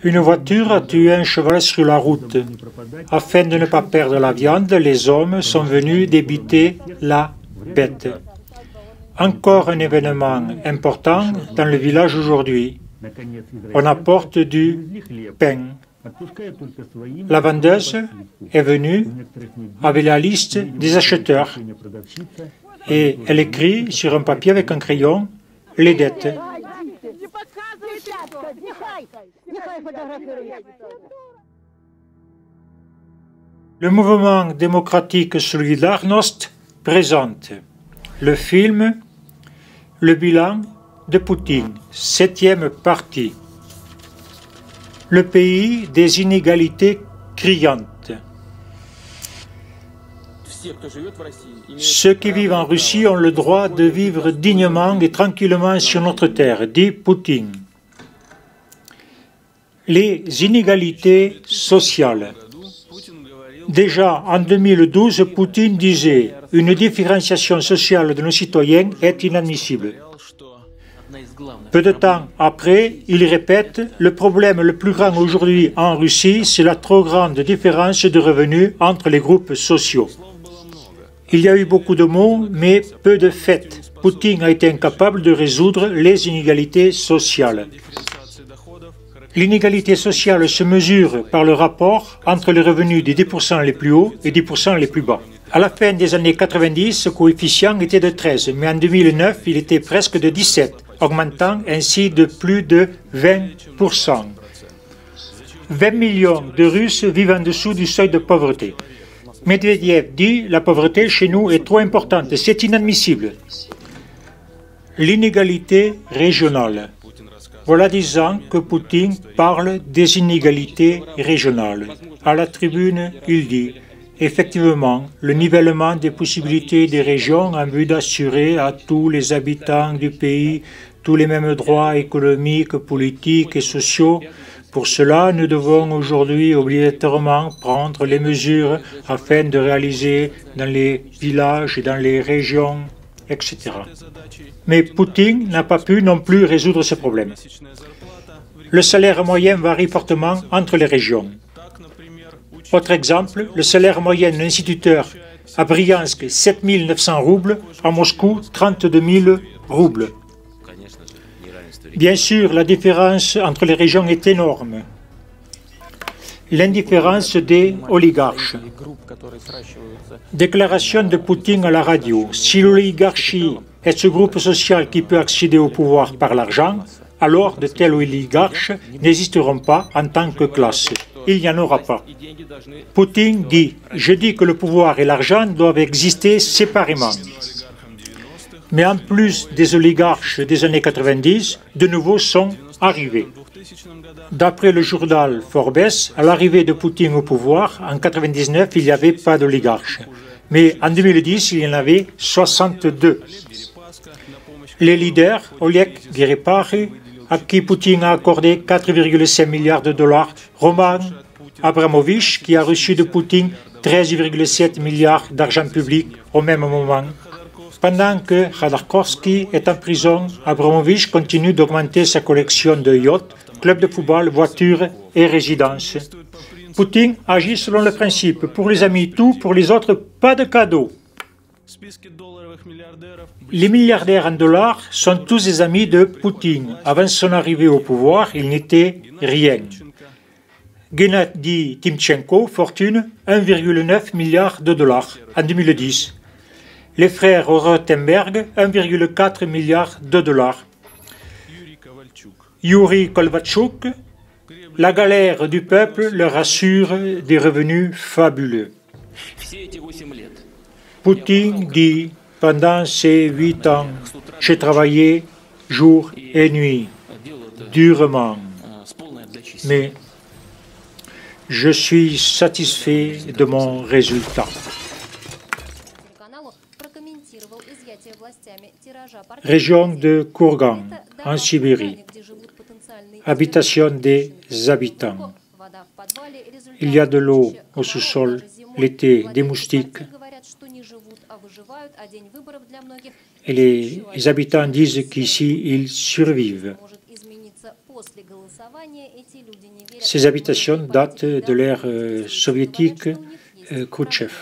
Une voiture a tué un cheval sur la route. Afin de ne pas perdre la viande, les hommes sont venus débiter la bête. Encore un événement important dans le village aujourd'hui. On apporte du pain. La vendeuse est venue avec la liste des acheteurs et elle écrit sur un papier avec un crayon les dettes. Le mouvement démocratique Solidarność présente le film Le bilan de Poutine, 7e partie. Le pays des inégalités criantes. Ceux qui vivent en Russie ont le droit de vivre dignement et tranquillement sur notre terre, dit Poutine. Les inégalités sociales. Déjà en 2012, Poutine disait « Une différenciation sociale de nos citoyens est inadmissible ». Peu de temps après, il répète « Le problème le plus grand aujourd'hui en Russie, c'est la trop grande différence de revenus entre les groupes sociaux ». Il y a eu beaucoup de mots, mais peu de faits. Poutine a été incapable de résoudre les inégalités sociales. L'inégalité sociale se mesure par le rapport entre les revenus des 10% les plus hauts et 10% les plus bas. À la fin des années 90, ce coefficient était de 13, mais en 2009, il était presque de 17, augmentant ainsi de plus de 20%. 20 millions de Russes vivent en dessous du seuil de pauvreté. Medvedev dit « La pauvreté chez nous est trop importante, c'est inadmissible ». L'inégalité régionale. Voilà 10 ans que Poutine parle des inégalités régionales. À la tribune, il dit « Effectivement, le nivellement des possibilités des régions en vue d'assurer à tous les habitants du pays tous les mêmes droits économiques, politiques et sociaux. Pour cela, nous devons aujourd'hui obligatoirement prendre les mesures afin de réaliser dans les villages et dans les régions, etc. » Mais Poutine n'a pas pu non plus résoudre ce problème. Le salaire moyen varie fortement entre les régions. Autre exemple, le salaire moyen d'un instituteur à Briansk, 7 900 roubles, à Moscou, 32 000 roubles. Bien sûr, la différence entre les régions est énorme. L'indifférence des oligarches. Déclaration de Poutine à la radio. Si l'oligarchie est ce groupe social qui peut accéder au pouvoir par l'argent, alors de tels oligarches n'existeront pas en tant que classe. Il n'y en aura pas. Poutine dit « Je dis que le pouvoir et l'argent doivent exister séparément ». Mais en plus des oligarches des années 90, de nouveaux sont arrivés. D'après le journal Forbes, à l'arrivée de Poutine au pouvoir, en 1999, il n'y avait pas d'oligarches. Mais en 2010, il y en avait 62. Les leaders, Oleg Gueripari, à qui Poutine a accordé 4,5 milliards de dollars, Roman Abramovich, qui a reçu de Poutine 13,7 milliards d'argent public au même moment. Pendant que Khodorkovsky est en prison, Abramovich continue d'augmenter sa collection de yachts, clubs de football, voitures et résidences. Poutine agit selon le principe « pour les amis tout, pour les autres pas de cadeaux ». Les milliardaires en dollars sont tous des amis de Poutine. Avant son arrivée au pouvoir, il n'était rien. Gennady Timchenko, fortune 1,9 milliard de dollars en 2010. Les frères Rothenberg, 1,4 milliard de dollars. Yuri Kovalchuk, la galère du peuple leur assure des revenus fabuleux. Poutine dit, pendant ces 8 ans, j'ai travaillé jour et nuit, durement, mais je suis satisfait de mon résultat. Région de Kourgan, en Sibérie. Habitation des habitants. Il y a de l'eau au sous-sol, l'été, des moustiques. Et les habitants disent qu'ici, ils survivent. Ces habitations datent de l'ère soviétique Khrouchtchev.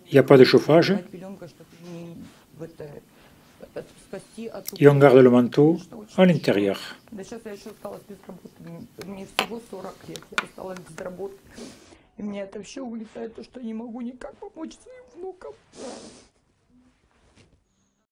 Il n'y a pas de chauffage et on garde le manteau à l'intérieur. И мне это все улетает, то, что не могу никак помочь своим внукам.